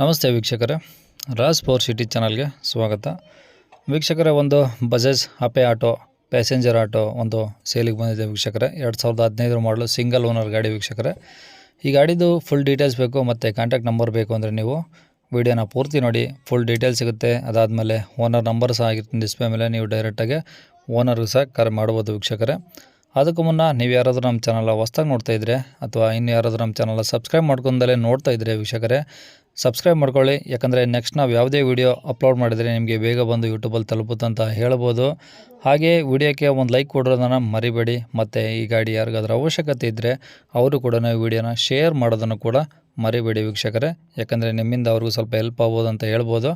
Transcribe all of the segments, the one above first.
ನಮಸ್ತೆ ವೀಕ್ಷಕರೇ, Raj power city ಚಾನಲ್ಗೆ ಸ್ವಾಗತ. ವೀಕ್ಷಕರೇ, ಒಂದು Bajaj Ape auto passenger auto ಒಂದು ಸೇಲಿಗೆ ಬಂದಿದೆ ವೀಕ್ಷಕರೇ. 2015 ಮಾಡಲು ಸಿಂಗಲ್ ಓನರ್ ಗಾಡಿ ವೀಕ್ಷಕರೇ. ಈ ಗಾಡಿದು ಫುಲ್ ಡೀಟೇಲ್ಸ್ ಬೇಕು ಮತ್ತು ಕಾಂಟ್ಯಾಕ್ಟ್ ನಂಬರ್ ಬೇಕು ಅಂದರೆ ನೀವು ವಿಡಿಯೋನ ಪೂರ್ತಿ ನೋಡಿ, ಫುಲ್ ಡೀಟೇಲ್ಸ್ ಸಿಗುತ್ತೆ. ಅದಾದಮೇಲೆ ಓನರ್ ನಂಬರ್ ಸಹ ಆಗಿರ್ತೀನಿ ಡಿಸ್ಪ್ಲೇ ಮೇಲೆ, ನೀವು ಡೈರೆಕ್ಟಾಗಿ ಓನರ್ಗೂ ಸಹ ಕರೆ ಮಾಡ್ಬೋದು ವೀಕ್ಷಕರೇ. ಅದಕ್ಕೂ ಮುನ್ನ ನೀವು ಯಾರಾದರೂ ನಮ್ಮ ಚಾನಲ್ ಹೊಸ್ದಾಗಿ ನೋಡ್ತಾ ಇದ್ದರೆ ಅಥವಾ ಇನ್ನು ಯಾರಾದರೂ ನಮ್ಮ ಚಾನಲ್ ಸಬ್ಸ್ಕ್ರೈಬ್ ಮಾಡ್ಕೊಂಡಲೇ ನೋಡ್ತಾ ಇದ್ದರೆ ವೀಕ್ಷಕರೇ, ಸಬ್ಸ್ಕ್ರೈಬ್ ಮಾಡ್ಕೊಳ್ಳಿ. ಯಾಕಂದರೆ ನೆಕ್ಸ್ಟ್ ನಾವು ಯಾವುದೇ ವಿಡಿಯೋ ಅಪ್ಲೋಡ್ ಮಾಡಿದರೆ ನಿಮಗೆ ಬೇಗ ಬಂದು ಯೂಟ್ಯೂಬಲ್ಲಿ ತಲುಪುತ್ತಂತ ಹೇಳ್ಬೋದು. ಹಾಗೆ ವಿಡಿಯೋಕ್ಕೆ ಒಂದು ಲೈಕ್ ಕೊಡೋದನ್ನು ಮರಿಬೇಡಿ. ಮತ್ತು ಈ ಗಾಡಿ ಯಾರಿಗಾದ್ರೂ ಅವಶ್ಯಕತೆ ಇದ್ದರೆ ಅವರು ಕೂಡ ವಿಡಿಯೋನ ಶೇರ್ ಮಾಡೋದನ್ನು ಕೂಡ ಮರಿಬೇಡಿ ವೀಕ್ಷಕರೇ. ಯಾಕಂದರೆ ನಿಮ್ಮಿಂದ ಅವ್ರಿಗೂ ಸ್ವಲ್ಪ ಹೆಲ್ಪ್ ಆಗ್ಬೋದು ಅಂತ ಹೇಳ್ಬೋದು.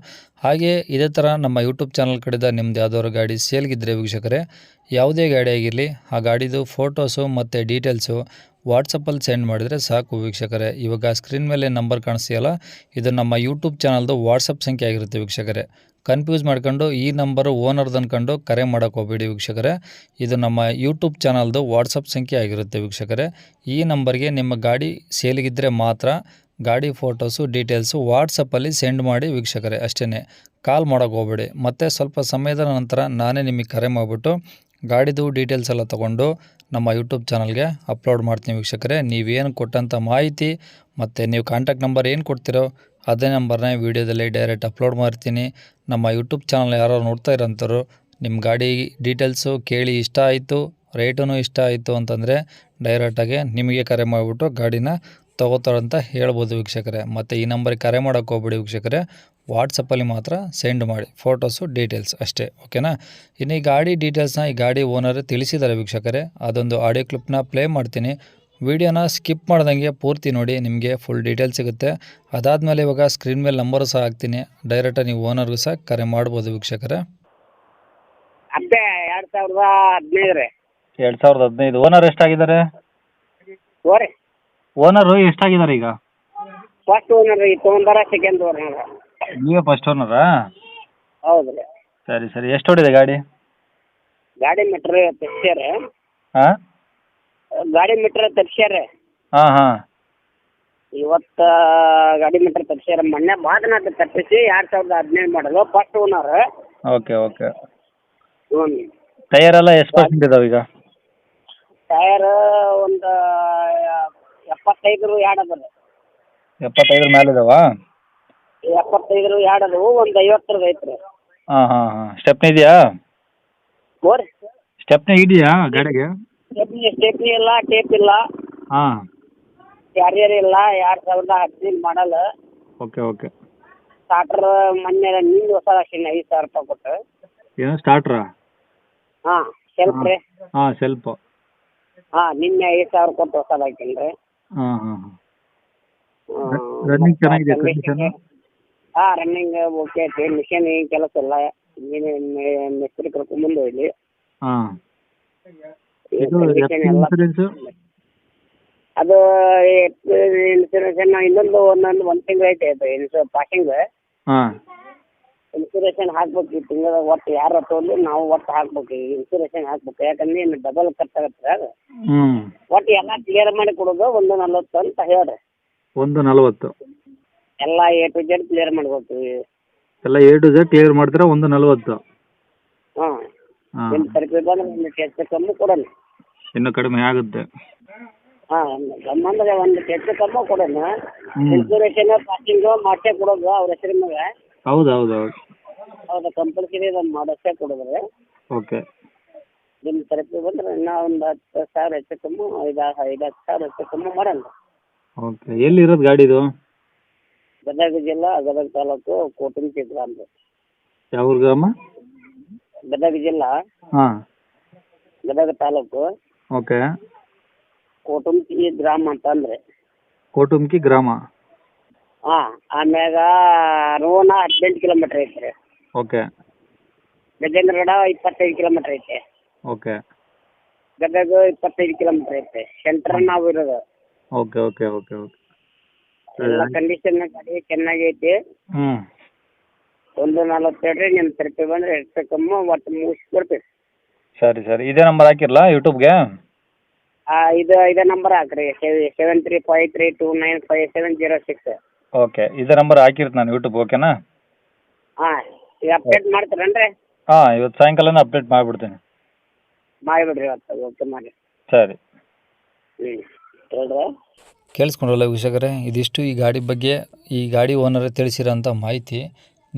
ಹಾಗೆ ಇದೇ ಥರ ನಮ್ಮ ಯೂಟ್ಯೂಬ್ ಚಾನಲ್ ಕಡೆದ ನಿಮ್ಮದು ಯಾವುದಾದ್ರು ಗಾಡಿ ಸೇಲ್ಗಿದ್ರೆ ವೀಕ್ಷಕರೇ, ಯಾವುದೇ ಗಾಡಿ ಆಗಿರಲಿ ಆ ಗಾಡಿದು ಫೋಟೋಸು ಮತ್ತು ಡೀಟೇಲ್ಸು ವಾಟ್ಸಪ್ಪಲ್ಲಿ ಸೆಂಡ್ ಮಾಡಿದರೆ ಸಾಕು ವೀಕ್ಷಕರೇ. ಇವಾಗ ಸ್ಕ್ರೀನ್ ಮೇಲೆ ನಂಬರ್ ಕಾಣಿಸ್ತೀಯಲ್ಲ, ಇದು ನಮ್ಮ ಯೂಟ್ಯೂಬ್ ಚಾನಲ್ದು ವಾಟ್ಸಪ್ ಸಂಖ್ಯೆ ಆಗಿರುತ್ತೆ ವೀಕ್ಷಕರೇ. ಕನ್ಫ್ಯೂಸ್ ಮಾಡ್ಕೊಂಡು ಈ ನಂಬರು ಓನರ್ದು ಅಂದ್ಕೊಂಡು ಕರೆ ಮಾಡೋಕ್ಕೆ ಹೋಗ್ಬೇಡಿ ವೀಕ್ಷಕರೇ. ಇದು ನಮ್ಮ ಯೂಟ್ಯೂಬ್ ಚಾನಲ್ದು ವಾಟ್ಸಪ್ ಸಂಖ್ಯೆ ಆಗಿರುತ್ತೆ ವೀಕ್ಷಕರೇ. ಈ ನಂಬರ್ಗೆ ನಿಮ್ಮ ಗಾಡಿ ಸೇಲಿಗಿದ್ದರೆ ಮಾತ್ರ ಗಾಡಿ ಫೋಟೋಸು ಡೀಟೇಲ್ಸು ವಾಟ್ಸಪ್ಪಲ್ಲಿ ಸೆಂಡ್ ಮಾಡಿ ವೀಕ್ಷಕರೇ, ಅಷ್ಟೇ. ಕಾಲ್ ಮಾಡೋಕ್ಕೆ ಹೋಗ್ಬೇಡಿ. ಮತ್ತು ಸ್ವಲ್ಪ ಸಮಯದ ನಂತರ ನಾನೇ ನಿಮಗೆ ಕರೆ ಮಾಡಿಬಿಟ್ಟು ಗಾಡಿದು ಡೀಟೇಲ್ಸ್ ಎಲ್ಲ ತೊಗೊಂಡು ನಮ್ಮ ಯೂಟ್ಯೂಬ್ ಚಾನಲ್ಗೆ ಅಪ್ಲೋಡ್ ಮಾಡ್ತೀನಿ ವೀಕ್ಷಕರೇ. ನೀವೇನು ಕೊಟ್ಟಂಥ ಮಾಹಿತಿ ಮತ್ತು ನೀವು ಕಾಂಟ್ಯಾಕ್ಟ್ ನಂಬರ್ ಏನು ಕೊಡ್ತೀರೋ ಅದೇ ನಂಬರ್ನ ವೀಡಿಯೋದಲ್ಲಿ ಡೈರೆಕ್ಟ್ ಅಪ್ಲೋಡ್ ಮಾಡ್ತೀನಿ. ನಮ್ಮ ಯೂಟ್ಯೂಬ್ ಚಾನಲ್ ಯಾರು ನೋಡ್ತಾ ಇರೋಂಥವ್ರು ನಿಮ್ಮ ಗಾಡಿ ಡೀಟೇಲ್ಸು ಕೇಳಿ ಇಷ್ಟ ಆಯಿತು, ರೇಟೂ ಇಷ್ಟ ಆಯಿತು ಅಂತಂದರೆ ಡೈರೆಕ್ಟಾಗಿ ನಿಮಗೆ ಕರೆ ಮಾಡಿಬಿಟ್ಟು ಗಾಡಿನ ತೊಗೋತಾರಂತ ಹೇಳ್ಬೋದು ವೀಕ್ಷಕರೇ. ಮತ್ತು ಈ ನಂಬರಿಗೆ ಕರೆ ಮಾಡೋಕ್ಕೆ ಹೋಗ್ಬೇಡಿ ವೀಕ್ಷಕರೇ, ವಾಟ್ಸಪ್ಪಲ್ಲಿ ಮಾತ್ರ ಸೆಂಡ್ ಮಾಡಿ ಫೋಟೋಸು ಡೀಟೇಲ್ಸ್ ಅಷ್ಟೇ, ಓಕೆನಾ. ಇನ್ನು ಈ ಗಾಡಿ ಡೀಟೇಲ್ಸ್ನ ಈ ಗಾಡಿ ಓನರ್ ತಿಳಿಸಿದ್ದಾರೆ ವೀಕ್ಷಕರೇ. ಅದೊಂದು ಆಡಿಯೋ ಕ್ಲಿಪ್ನ ಪ್ಲೇ ಮಾಡ್ತೀನಿ. ವಿಡಿಯೋನ ಸ್ಕಿಪ್ ಮಾಡ್ದಂಗೆ ಪೂರ್ತಿ ನೋಡಿ, ನಿಮಗೆ ಫುಲ್ ಡೀಟೇಲ್ಸ್ ಸಿಗುತ್ತೆ. ಅದಾದಮೇಲೆ ಇವಾಗ ಸ್ಕ್ರೀನ್ ಮೇಲೆ ನಂಬರು ಸಹ ಹಾಕ್ತೀನಿ, ಡೈರೆಕ್ಟಾಗಿ ನೀವು ಓನರ್ಗೂ ಸಹ ಕರೆ ಮಾಡ್ಬೋದು ವೀಕ್ಷಕರೇ. ಅದೇ 2015 ರೀ. 2015 ಓನರ್ ಎಷ್ಟಾಗಿದ್ದಾರೆ? ಓರಿ ಓನರು ಎಷ್ಟಾಗಿದ್ದಾರೆ ಈಗ? ಫಸ್ಟ್ ಓನರ್ ರೀ, ತೊಗೊಂಡಾರ ಸೆಕೆಂಡ್ ಓನರ್. ನೀವೇ ಫಸ್ಟ್ ಓನರಾ? ಹೌದು ರೀ. ಸರಿ ಸರಿ. ಎಷ್ಟು ಹೊಡಿದೆ ಗಾಡಿ? ಗಾಡಿ ಮೀಟ್ರ್ ತಪ್ಸ್ಯಾರ. ಹಾಂ ಗಾಡಿ ಮೀಟ್ರ್ ತಪ್ಸ್ಯಾರ. ಹಾಂ ಹಾಂ. ಇವತ್ತು ಗಾಡಿ ಮೀಟ್ರ್ ತಪ್ಸ್ಯಾರ. ಮೊನ್ನೆ ಬಾದನ ತಪ್ಪಿಸಿ 2015 ಮಾಡಲು ಫಸ್ಟ್ ಓನರ್. Okay okay. ಹ್ಞೂ. ಟೈರ್ ಎಲ್ಲ ಎಷ್ಟು ಪರ್ಸೆಂಟ್ ಇದಾವೆ ಈಗ? ಟಯರ್ ಒಂದು 75 ಎರಡು ಅದ ರೀ. 75 ಮೇಲೆ ಇದಾವಾ? 75 ಎರಡು ಅದಾವು, ಒಂದು 50 ಐತೆ ರೀ. ಹಾಂ ಹಾಂ ಹಾಂ. ಸ್ಟೆಪ್ನಿ ಇದೆಯಾ? ಓರಿ ಸ್ಟೆಪ್ನಿ ಇದೆಯಾ ಗಾಡಿಗೆ? ಸ್ಟೆಪ್ನಿ ಇಲ್ಲ, ಟೇಪ್ ಇಲ್ಲ, ಹಾಂ. ಕ್ಯಾರಿಯರ್ ಇಲ್ಲ. 2015 ಮಾಡಲ್. Okay okay. ಸ್ಟಾರ್ಟರ್ ಮೊನ್ನೆ ನಿಂದು ಹೊಸ ಹಾಕಿನಿ 5,000 ರೂಪಾಯಿ ಕೊಟ್ಟು. ಏನು ಸ್ಟಾರ್ಟ್ರಾ? ಹಾಂ, ಸೆಲ್ಫ್ ರೀ. ಹಾಂ ಸೆಲ್ಫು. ಹಾಂ, ನಿನ್ನೆ 5,000 ಕೊಟ್ಟು ಹೊಸದು ಹಾಕಿನಿ ರೀ. ಹಾಂ ಹಾಂ ಹಾಂ. ರನ್ನಿಂಗ್ ಚೆನ್ನಾಗಿದೆ ಕಂಡೀಷನು? ಹಾಂ, ರನ್ನಿಂಗ್ ಓಕೆ ಐತಿ. ಮಿಷನ್ ಏನು ಕೆಲಸ ಇಲ್ಲ. ನೀನು ಮಿಸ್ತ್ರಿ ಕರ್ಕೊಂಡ್ಬಂದು ಇಲ್ಲಿ ಹಾಂ. ಇದು ಇನ್ಸೂರೆನ್ಸು ಅದು ಇನ್ಸೂರೆನ್ಸ್ ಇನ್ನೊಂದು ಒಂದು ತಿಂಗಳು ಐತೆ ಅದು ಪಾಸಿಂಗ್. ಹಾಂ. ಇನ್ಸೂರೆನ್ಸ್ ಹಾಕ್ಬೇಕು ಈ ತಿಂಗಳ. ಒಟ್ಟು ಯಾರು ತೊಗೊಂಡು ನಾವು ಒಟ್ಟು ಹಾಕ್ಬೇಕು, ಇನ್ಸೂರೆನ್ಸ್ ಹಾಕ್ಬೇಕು. ಯಾಕಂದ್ರೆ ಇನ್ನು ಡಬಲ್ ಖರ್ಚಾಗತ್ತೆ ಅದು. ಹ್ಞೂ. ಒಟ್ಟು ಎಲ್ಲ ಕ್ಲಿಯರ್ ಮಾಡಿ ಕೊಡೋದು 140 ಅಂತ ಹೇಳ್ರಿ. 140. ಎಲ್ಲ A to Z ಕ್ಲಿಯರ್ ಮಾಡ್ಬೇಕು. ಎಲ್ಲ A to Z ಕ್ಲಿಯರ್ ಮಾಡ್ತೀರಾ 140? ಹಾಂ. ಹಾಂ. ನಿಮ್ಮ ತರಪಿ ಬಂದ್ರೆ ಒಂದು ಹೆಚ್ಚು ಕಮ್ಮಿ ಕೊಡೋಣ. ಇನ್ನೂ ಕಡಿಮೆ ಆಗುತ್ತೆ. ಹಾಂ, ಅಂದ್ರೆ ಒಂದು ಹೆಚ್ಚು ಕಮ್ಮಿ ಕೊಡೋಣ. ಹ್ಞೂ. ಇನ್ಸೂರೆನ್ಸ್ ಪಾಸಿಂಗು ಮಾಡೇ ಕೊಡೋದು ಅವ್ರ ಹೆಸರಿನ ಮ್ಯಾಗೆ. ಹೌದು ಹೌದು ಹೌದು. ಹೌದು, ಕಂಪಲ್ಸರಿ ಅದನ್ನು ಮಾಡಷ್ಟೇ ಕೊಡೋದ್ರಿ. ಓಕೆ. ನಿಮ್ಮ ತರಪಿ ಬಂದ್ರೆ ಇನ್ನೂ ಒಂದು 10,000 ಹೆಚ್ಚು ಕಮ್ಮಿ, 5,000 ಹೆಚ್ಚು ಕಮ್ಮಿ ಮಾಡೋಣ. ಓಕೆ. ಎಲ್ಲಿರೋದು ಗಾಡಿದು? ಗದಗ ಜಿಲ್ಲಾ, ಗದಗ ತಾಲೂಕು, ಕೋಟಂಗಿ ಗ್ರಾಮ ರೀ. ಯಾವ ಊರು ಗ್ರಾಮ? ಗದಗ ಜಿಲ್ಲಾ, ಹಾಂ. ಗದಗ ತಾಲೂಕು, ಓಕೆ. ಕೋಟಂಗಿ ಗ್ರಾಮ ಅಂತಂದ್ರೆ. ಕೋಟುಂಕಿ ಗ್ರಾಮ. ಹಾಂ. ಆಮ್ಯಾಗ ರೋಣ 18 ಕಿಲೋಮೀಟ್ರ್ ಐತೆ ರೀ. ಓಕೆ. ಗಜೇಂದ್ರಗಡ 25 ಕಿಲೋಮೀಟ್ರ್ ಐತೆ. ಓಕೆ. ಗದಗ 25 ಕಿಲೋಮೀಟ್ರ್ ಐತೆ. ಸೆಂಟ್ರ್ ನಾವು ಇರೋದು. Okay okay okay okay. ಎಲ್ಲ ಕಂಡೀಷನ್ ಗಾಡಿ ಚೆನ್ನಾಗೈತಿ. ಹ್ಞೂ. 140 ಹೇಳ್ರಿ. ನಿಮ್ಮ ತರಪಿ ಬಂದ್ರೆ ಹೆಚ್ಚು ಕಮ್ಮಿ ಒಟ್ಟು ಮುಗಿಸ್ಕೊಡ್ತೀವಿ. ಸರಿ ಸರಿ. ಇದೇ ನಂಬರ್ ಹಾಕಿರಲಾ ಯೂಟ್ಯೂಬ್ಗೆ? ಇದೇ ನಂಬರ್ ಹಾಕ್ರಿ, 7353295706. ಓಕೆ ಇದೇ ನಂಬರ್ ಹಾಕಿರ್ತೀನಿ ನಾನು ಯೂಟ್ಯೂಬ್, ಓಕೆನಾ? ಹಾಂ, ಈಗ ಅಪ್ಡೇಟ್ ಮಾಡ್ತೀರೇನ್ರಿ? ಹಾಂ, ಇವತ್ತು ಸಾಯಂಕಾಲನೇ ಅಪ್ಡೇಟ್ ಮಾಡಿಬಿಡ್ತೀನಿ. ಮಾಡಿಬಿಡ್ರಿ ಇವತ್ತು, ಓಕೆ ಮಾಡಿ. ಸರಿ. ಹ್ಞೂ ಹೇಳ್ರಿ. ಕೇಳಿಸ್ಕೊಂಡ್ರಲ್ಲ ವೀಕ್ಷಕರೇ, ಇದಿಷ್ಟು ಈ ಗಾಡಿ ಬಗ್ಗೆ ಈ ಗಾಡಿ ಓನರೇ ತಿಳಿಸಿರೋಂಥ ಮಾಹಿತಿ.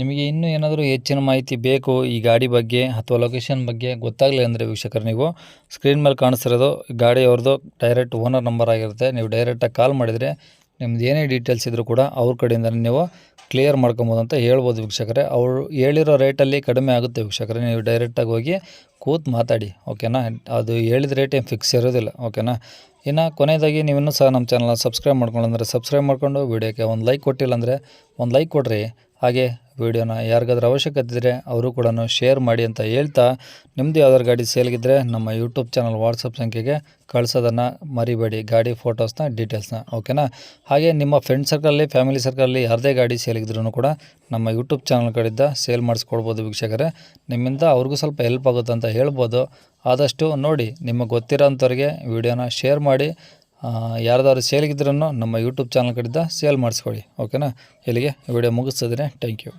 ನಿಮಗೆ ಇನ್ನೂ ಏನಾದರೂ ಹೆಚ್ಚಿನ ಮಾಹಿತಿ ಬೇಕು ಈ ಗಾಡಿ ಬಗ್ಗೆ ಅಥವಾ ಲೊಕೇಶನ್ ಬಗ್ಗೆ ಗೊತ್ತಾಗಲಿಲ್ಲ ಅಂದರೆ ವೀಕ್ಷಕರು, ನೀವು ಸ್ಕ್ರೀನ್ ಮೇಲೆ ಕಾಣಿಸ್ತಿರೋದು ಗಾಡಿಯವ್ರದ್ದು ಡೈರೆಕ್ಟ್ ಓನರ್ ನಂಬರ್ ಆಗಿರುತ್ತೆ. ನೀವು ಡೈರೆಕ್ಟಾಗಿ ಕಾಲ್ ಮಾಡಿದರೆ ನಿಮ್ದು ಏನೇ ಡೀಟೇಲ್ಸ್ ಇದ್ದರೂ ಕೂಡ ಅವ್ರ ಕಡೆಯಿಂದ ನೀವು ಕ್ಲಿಯರ್ ಮಾಡ್ಕೊಬೋದು ಅಂತ ಹೇಳ್ಬೋದು ವೀಕ್ಷಕರೇ. ಅವರು ಹೇಳಿರೋ ರೇಟಲ್ಲಿ ಕಡಿಮೆ ಆಗುತ್ತೆ ವೀಕ್ಷಕರೇ, ನೀವು ಡೈರೆಕ್ಟಾಗಿ ಹೋಗಿ ಕೂತು ಮಾತಾಡಿ, ಓಕೆನಾ? ಅದು ಹೇಳಿದ ರೇಟ್ ಏನು ಫಿಕ್ಸ್ ಇರೋದಿಲ್ಲ, ಓಕೆನಾ? ಇನ್ನು ಕೊನೆಯದಾಗಿ ನೀವಿನ್ನೂ ಸಹ ನಮ್ಮ ಚಾನಲ್ನ ಸಬ್ಸ್ಕ್ರೈಬ್ ಮಾಡ್ಕೊಂಡ್ರೆ ಸಬ್ಸ್ಕ್ರೈಬ್ ಮಾಡ್ಕೊಂಡು ವಿಡಿಯೋಕ್ಕೆ ಒಂದು ಲೈಕ್ ಕೊಟ್ಟಿಲ್ಲ ಅಂದರೆ ಒಂದು ಲೈಕ್ ಕೊಡಿರಿ. ಹಾಗೆ ವಿಡಿಯೋನ ಯಾರಿಗಾದ್ರೂ ಅವಶ್ಯಕತೆ ಇದ್ದರೆ ಅವರು ಕೂಡ ಶೇರ್ ಮಾಡಿ ಅಂತ ಹೇಳ್ತಾ, ನಿಮ್ಮದು ಯಾವ್ದಾದ್ರು ಗಾಡಿ ಸೇಲ್ಗಿದ್ದರೆ ನಮ್ಮ ಯೂಟ್ಯೂಬ್ ಚಾನಲ್ ವಾಟ್ಸಪ್ ಸಂಖ್ಯೆಗೆ ಕಳಿಸೋದನ್ನು ಮರಿಬೇಡಿ, ಗಾಡಿ ಫೋಟೋಸ್ನ ಡೀಟೇಲ್ಸ್ನ, ಓಕೆನಾ? ಹಾಗೆ ನಿಮ್ಮ ಫ್ರೆಂಡ್ ಸರ್ಕಲಲ್ಲಿ ಫ್ಯಾಮಿಲಿ ಸರ್ಕಲಲ್ಲಿ ಯಾರದೇ ಗಾಡಿ ಸೇಲಿಗಿದ್ರೂ ಕೂಡ ನಮ್ಮ ಯೂಟ್ಯೂಬ್ ಚಾನಲ್ ಕಡೆಯಿಂದ ಸೇಲ್ ಮಾಡಿಸ್ಕೊಡ್ಬೋದು ವೀಕ್ಷಕರೇ. ನಿಮ್ಮಿಂದ ಅವ್ರಿಗೂ ಸ್ವಲ್ಪ ಹೆಲ್ಪ್ ಆಗುತ್ತೆ ಅಂತ ಹೇಳ್ಬೋದು. ಆದಷ್ಟು ನೋಡಿ, ನಿಮಗೆ ಗೊತ್ತಿರೋಂಥವ್ರಿಗೆ ವಿಡಿಯೋನ ಶೇರ್ ಮಾಡಿ. ಯಾರ್ದಾದ್ರು ಸೇಲ್ಗಿದ್ರೂ ನಮ್ಮ ಯೂಟ್ಯೂಬ್ ಚಾನಲ್ ಕಡೆಯಿಂದ ಸೇಲ್ ಮಾಡಿಸ್ಕೊಳ್ಳಿ, ಓಕೆನಾ? ಇಲ್ಲಿಗೆ ವಿಡಿಯೋ ಮುಗಿಸ್ತಿದ್ದೀನಿ. Thank you.